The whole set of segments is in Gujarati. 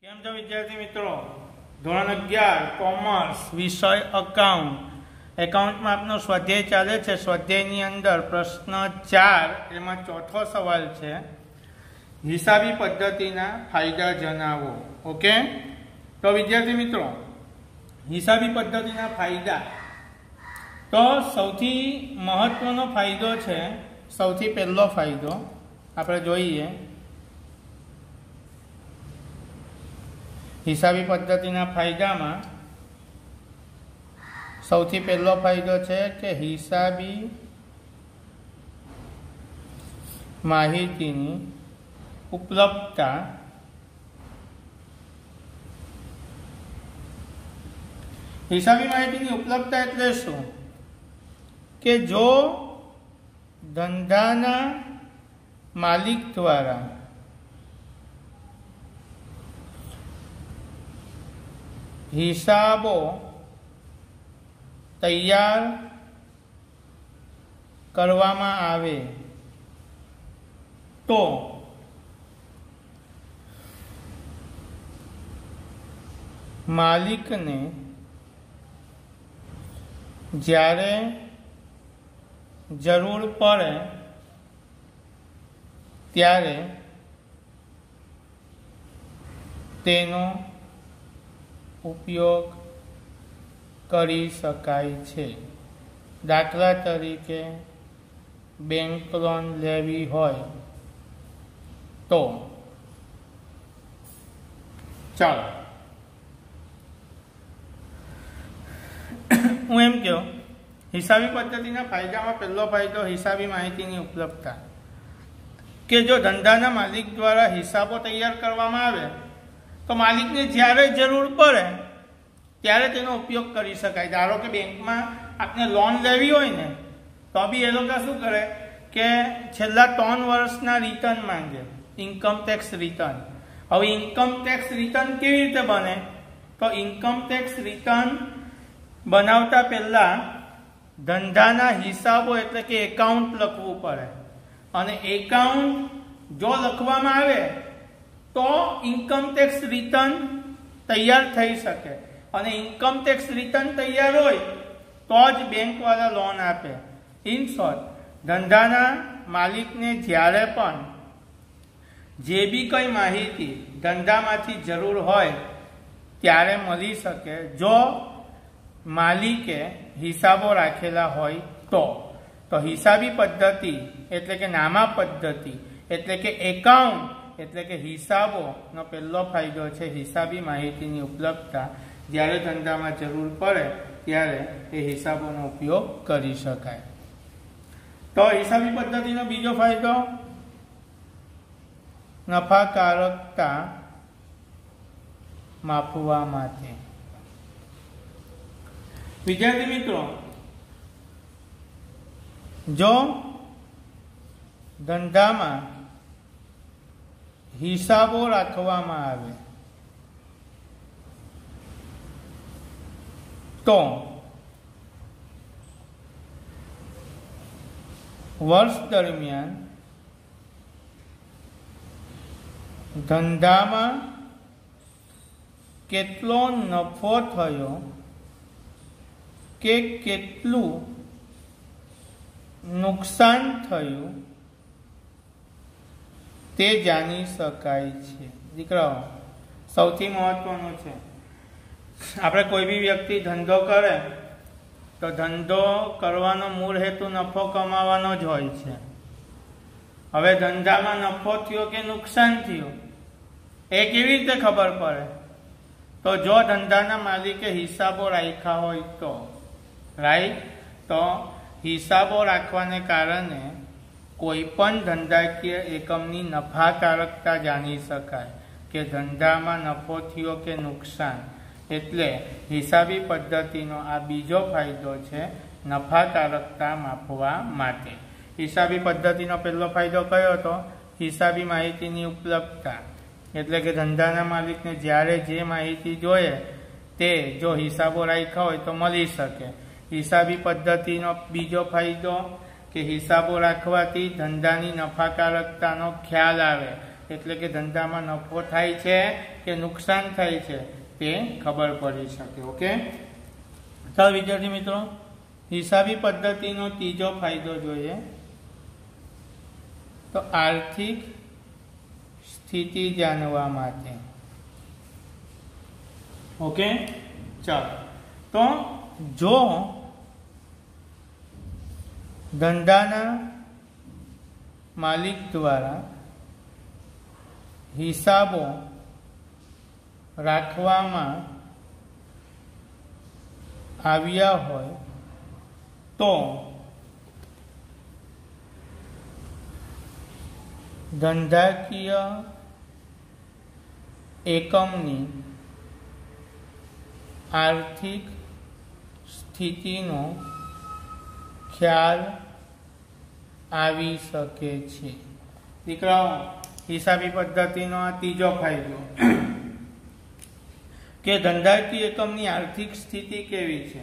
કેમ છો વિદ્યાર્થી મિત્રો? ધોરણ 11 કોમર્સ વિષય એકાઉન્ટમાં આપનો સ્વાધ્યાય ચાલે છે. સ્વાધ્યાયની અંદર પ્રશ્ન 4 એમાં ચોથો સવાલ છે, હિસાબી પદ્ધતિના ફાયદા જણાવો. ઓકે, તો વિદ્યાર્થી મિત્રો, હિસાબી પદ્ધતિના ફાયદા, તો સૌથી મહત્વનો ફાયદો છે, સૌથી પહેલો ફાયદો આપણે જોઈએ. હિસાબી પદ્ધતિના ફાયદામાં સૌથી પહેલો ફાયદો છે કે હિસાબી માહિતીની ઉપલબ્ધતા હિસાબી માહિતીની ઉપલબ્ધતા એટલે શું? કે જો ધંધાના માલિક દ્વારા હિસાબો તૈયાર કરવામાં આવે તો માલિકને જ્યારે જરૂર પડે ત્યારે તેનો ઉપયોગ કરી શકાય છે. દાખલા તરીકે બેંક લોન લેવી હોય તો ચાલો હું એમ કહું, હિસાબી પદ્ધતિના ફાયદામાં પહેલો ફાયદો હિસાબી માહિતીની ઉપલબ્ધતા, કે જો ધંધાના માલિક દ્વારા હિસાબો તૈયાર કરવામાં આવે તો માલિકને જ્યારે જરૂર પડે ત્યારે તેનો ઉપયોગ કરી શકાય. ધારો કે બેંકમાં આપણે લોન લેવી હોય ને તો બી એ લોકો શું કરે કે છેલ્લા 3 વર્ષના રિટર્ન માંગે, ઇન્કમ ટેક્સ રિટર્ન. હવે ઇન્કમ ટેક્સ રિટર્ન કેવી રીતે બને? તો ઇન્કમ ટેક્સ રિટર્ન બનાવતા પહેલા ધંધાના હિસાબો એટલે કે એકાઉન્ટ લખવું પડે, અને એકાઉન્ટ જો લખવામાં આવે તો ઇન્કમ ટેક્સ રિટર્ન તૈયાર થઈ શકે, અને ઇન્કમ ટેક્સ રિટર્ન તૈયાર હોય તો જ બેંકવાળા લોન આપે. ઇન શોર્ટ, ધંધાના માલિકને જ્યારે પણ જે બી કંઈ માહિતી ધંધામાંથી જરૂર હોય ત્યારે મળી શકે જો માલિકે હિસાબો રાખેલા હોય તો હિસાબી પદ્ધતિ એટલે કે નામા પદ્ધતિ એટલે કે એકાઉન્ટ એટલે કે હિસાબોનો પહેલો ફાયદો છે હિસાબી માહિતીની ઉપલબ્ધતા. જ્યારે ધંધામાં જરૂર પડે ત્યારે એ હિસાબોનો ઉપયોગ કરી શકાય. તો હિસાબી પદ્ધતિનો બીજો ફાયદો નફાકારકતા માપવા માટે. વિદ્યાર્થી મિત્રો, જો ધંધામાં હિસાબો રાખવામાં આવે તો વર્ષ દરમિયાન ધંધામાં કેટલો નફો થયો કે કેટલું નુકસાન થયું તે જાણી શકાય છે. દીકરાઓ, સૌથી મહત્વનું છે, આપણે કોઈ બી વ્યક્તિ ધંધો કરે તો ધંધો કરવાનો મૂળ હેતુ નફો કમાવાનો જ હોય છે. હવે ધંધામાં નફો થયો કે નુકસાન થયું એ કેવી રીતે ખબર પડે? તો જો ધંધાના માલિકે હિસાબો રાખ્યા હોય તો તો હિસાબો રાખવાને કારણે કોઈ પણ ધંધાકીય એકમની નફાકારકતા જાણી શકાય કે ધંધામાં નફો થયો કે નુકસાન. એટલે હિસાબી પદ્ધતિનો આ બીજો ફાયદો છે નફાકારકતા માપવા માટે. હિસાબી પદ્ધતિનો પહેલો ફાયદો કયો હતો? હિસાબી માહિતીની ઉપલબ્ધતા, એટલે કે ધંધાના માલિકને જ્યારે જે માહિતી જોઈએ તે જો હિસાબો રાખ્યા હોય તો મળી શકે. હિસાબી પદ્ધતિનો બીજો ફાયદો કે હિસાબો રાખવાથી ધંધાની નફાકારકતાનો ખ્યાલ આવે. એટલે કે ધંધામાં નફો થાય છે કે નુકસાન થાય છે તે ખબર પડી શકે. ઓકે, ચાલો વિદ્યાર્થી મિત્રો, હિસાબી પદ્ધતિનો ત્રીજો ફાયદો જોઈએ તો આર્થિક સ્થિતિ જાણવા માટે. ઓકે, ચાલો, તો જો ધંધાના માલિક દ્વારા હિસાબો રાખવામાં આવ્યા હોય તો ધંધાકીય એકમની આર્થિક સ્થિતિનો ખ્યાલ આવી શકે છે. દીકરાઓ, હિસાબી પદ્ધતિનો આ ત્રીજો ફાયદો કે ધંધાકીય એકમની આર્થિક સ્થિતિ કેવી છે.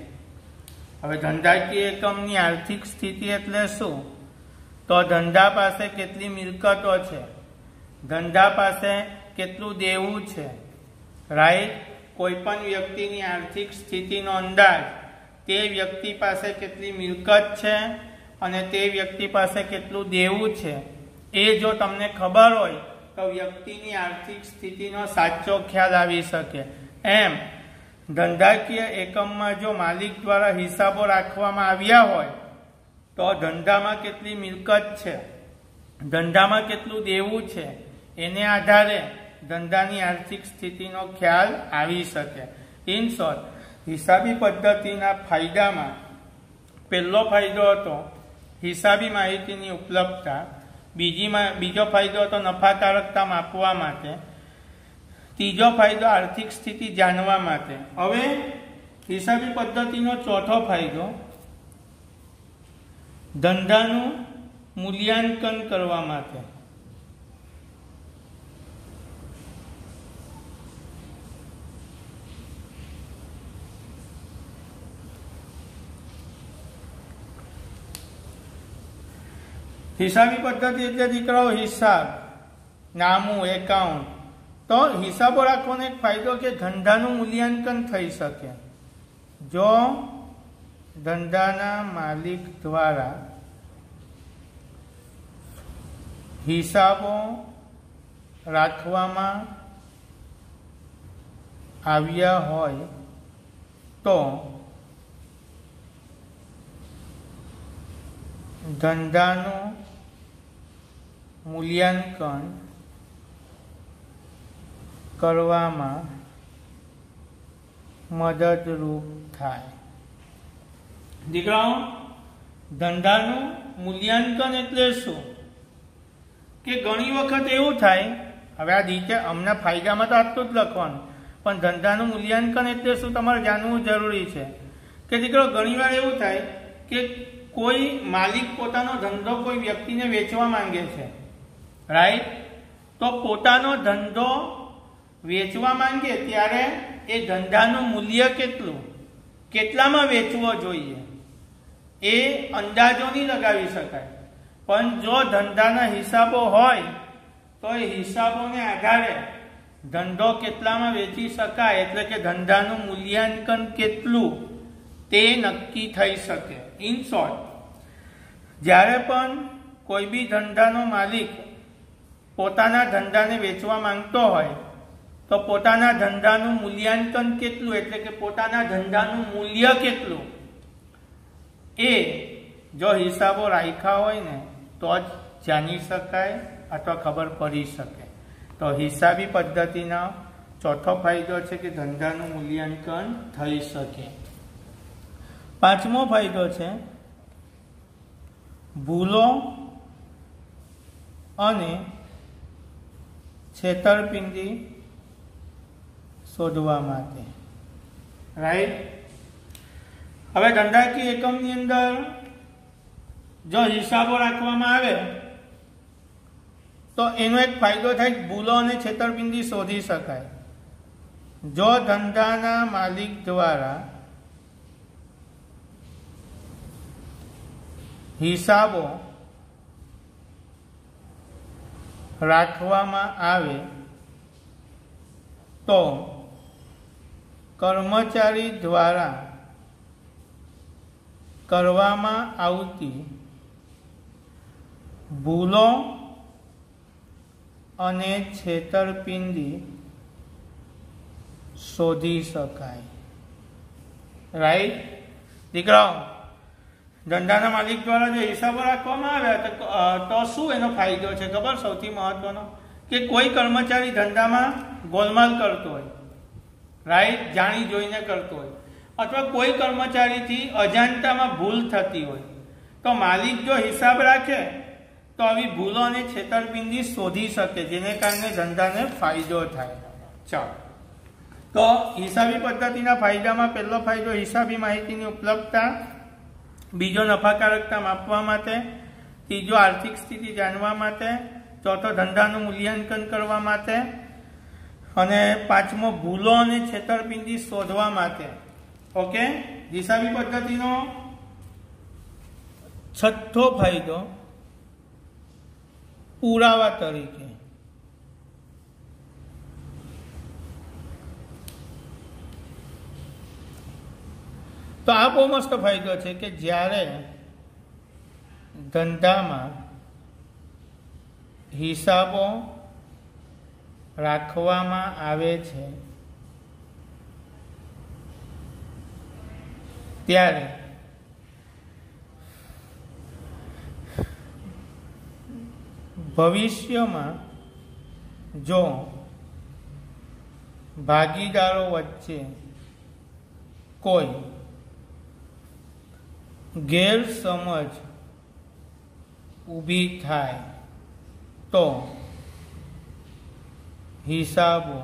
હવે ધંધાકીય એકમની આર્થિક સ્થિતિ એટલે શું? તો ધંધા પાસે કેટલી મિલકતો છે, ધંધા પાસે કેટલું દેવું છે. રાઈટ, કોઈ પણ વ્યક્તિની આર્થિક સ્થિતિનો અંદાજ તે વ્યક્તિ પાસે કેટલી મિલકત છે અને તે વ્યક્તિ પાસે કેટલું દેવું છે એ જો તમને ખબર હોય તો વ્યક્તિની આર્થિક સ્થિતિનો સાચો ખ્યાલ આવી શકે. એમ ધંધાકીય એકમમાં જો માલિક દ્વારા હિસાબો રાખવામાં આવ્યા હોય તો ધંધામાં કેટલી મિલકત છે, ધંધામાં કેટલું દેવું છે, એને આધારે ધંધાની આર્થિક સ્થિતિનો ખ્યાલ આવી શકે. ઇન શોર્ટ, હિસાબી પદ્ધતિના ફાયદામાં પહેલો ફાયદો હતો હિસાબી માહિતીની ઉપલબ્ધતા, બીજો ફાયદો હતો નફાકારકતા માપવા માટે, ત્રીજો ફાયદો આર્થિક સ્થિતિ જાણવા માટે. હવે હિસાબી પદ્ધતિનો ચોથો ફાયદો ધંધાનું મૂલ્યાંકન કરવા માટે. હિસાબી પદ્ધતિ એટલે દીકરાઓ હિસાબ, નામું, એકાઉન્ટ. તો હિસાબો રાખવાનો એક ફાયદો કે ધંધાનું મૂલ્યાંકન થઈ શકે. જો ધંધાના માલિક દ્વારા હિસાબો રાખવામાં આવ્યા હોય તો ધંધાનું મૂલ્યાંકન કરવામાં મદદરૂપ થાય. દીકરાઓ, ધંધાનું મૂલ્યાંકન એટલે શું? કે ઘણી વખત એવું થાય, હવે આ રીતે અમને ફાયદામાં તો આટલું જ લખવાનું, પણ ધંધાનું મૂલ્યાંકન એટલે શું તમારે જાણવું જરૂરી છે. કે દીકરો, ઘણીવાર એવું થાય કે કોઈ માલિક પોતાનો ધંધો કોઈ વ્યક્તિને વેચવા માંગે છે. રાઈટ, તો પોતાનો ધંધો વેચવા માંગે ત્યારે એ ધંધાનું મૂલ્ય કેટલું, કેટલામાં વેચવો જોઈએ એ અંદાજો નહીં લગાવી શકાય. પણ જો ધંધાના હિસાબો હોય તો એ હિસાબોને આધારે ધંધો કેટલામાં વેચી શકાય, એટલે કે ધંધાનું મૂલ્યાંકન કેટલું તે નક્કી થઈ શકે. ઇન શોર્ટ, જ્યારે પણ કોઈ બી ધંધાનો માલિક પોતાના ધંધાને વેચવા માંગતો હોય તો પોતાના ધંધાનું મૂલ્યાંકન કેટલું, એટલે કે પોતાના ધંધાનું મૂલ્ય કેટલું, એ જો હિસાબો રાખ્યા હોય ને તો જ જાણી શકાય અથવા ખબર પડી શકે. તો હિસાબી પદ્ધતિનો ચોથો ફાયદો છે કે ધંધાનું મૂલ્યાંકન થઈ શકે. પાંચમો ફાયદો છે ભૂલો અને છેતરપિંડી શોધવા માટે. રાઈટ, હવે ધંધાકીય એકમની અંદર જો હિસાબો રાખવામાં આવે તો એનો એક ફાયદો થાય, ભૂલો અને છેતરપિંડી શોધી શકાય. જો ધંધાના માલિક દ્વારા હિસાબો રાખવામાં આવે તો કર્મચારી દ્વારા કરવામાં આવતી ભૂલો અને છેતરપિંડી શોધી શકાય. રાઈટ દીકરાઓ, ધંધાના માલિક દ્વારા જો હિસાબો રાખવામાં આવ્યા તો શું એનો ફાયદો છે ખબર? સૌથી મહત્વનો કે કોઈ કર્મચારી ધંધામાં ગોલમાલ કરતો હોય, રાઈટ, જાણી જોઈને કરતો હોય, અથવા કોઈ કર્મચારીથી અજાણતામાં ભૂલ થતી હોય, તો માલિક જો હિસાબ રાખે તો આવી ભૂલો અને છેતરપિંડી શોધી શકે, જેને કારણે ધંધાને ફાયદો થાય. ચાલો, તો હિસાબી પદ્ધતિના ફાયદામાં પહેલો ફાયદો હિસાબી માહિતીની ઉપલબ્ધતા, બીજો નફાકારકતા માપવા માટે, ત્રીજો આર્થિક સ્થિતિ જાણવા માટે, ચોથો ધંધાનું મૂલ્યાંકન કરવા માટે, અને પાંચમો ભૂલો અને છેતરપિંડી શોધવા માટે. ઓકે, હિસાબી પદ્ધતિનો છઠ્ઠો ફાયદો પુરાવા તરીકે. તો આ બહુ મસ્ત ફાયદો છે કે જ્યારે ધંધામાં હિસાબો રાખવામાં આવે છે ત્યારે ભવિષ્યમાં જો ભાગીદારો વચ્ચે કોઈ ગેરસમજ ઊભી થાય તો હિસાબો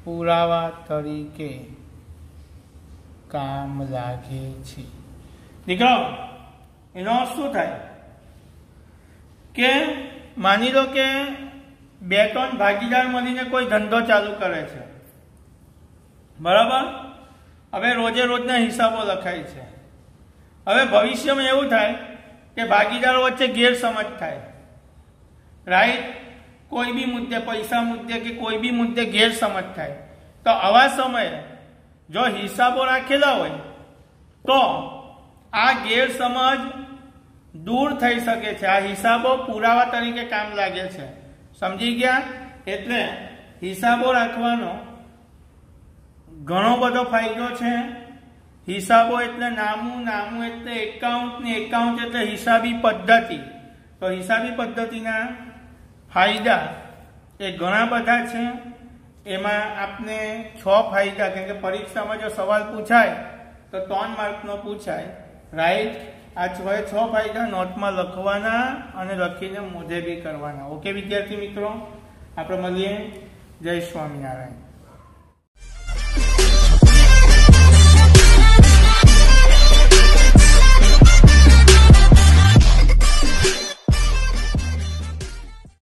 પુરાવા તરીકે કામ લાગે છે. દીકરાઓ, એનો શું થાય કે માની લો કે 2-3 ભાગીદાર મળીને કોઈ ધંધો ચાલુ કરે છે, બરાબર? હવે રોજે રોજના હિસાબો લખાય છે. હવે ભવિષ્યમાં એવું થાય કે ભાગીદારો વચ્ચે ગેરસમજ થાય, રાઈટ? કોઈ બી મુદ્દે, પૈસા મુદ્દે કે કોઈ બી મુદ્દે ગેરસમજ થાય, તો આવા સમયે જો હિસાબો રાખેલા હોય તો આ ગેરસમજ દૂર થઈ શકે છે. આ હિસાબો પુરાવા તરીકે કામ લાગે છે. સમજી ગયા? એટલે હિસાબો રાખવાનો ઘણો બધો ફાયદો છે. હિસાબો એટલે નામું, નામું એટલે એકાઉન્ટ, ને એકાઉન્ટ એટલે હિસાબી પદ્ધતિ. તો હિસાબી પદ્ધતિના ફાયદા એ ઘણા બધા છે. એમાં આપને 6 ફાયદા, કેમ કે પરીક્ષામાં જો સવાલ પૂછાય તો 3 માર્કનો પૂછાય, રાઈટ? આ 6 ફાયદા નોટમાં લખવાના અને લખીને મોઢે બી કરવાના. ઓકે વિદ્યાર્થી મિત્રો, આપણે મળીએ. જય સ્વામિનારાયણ.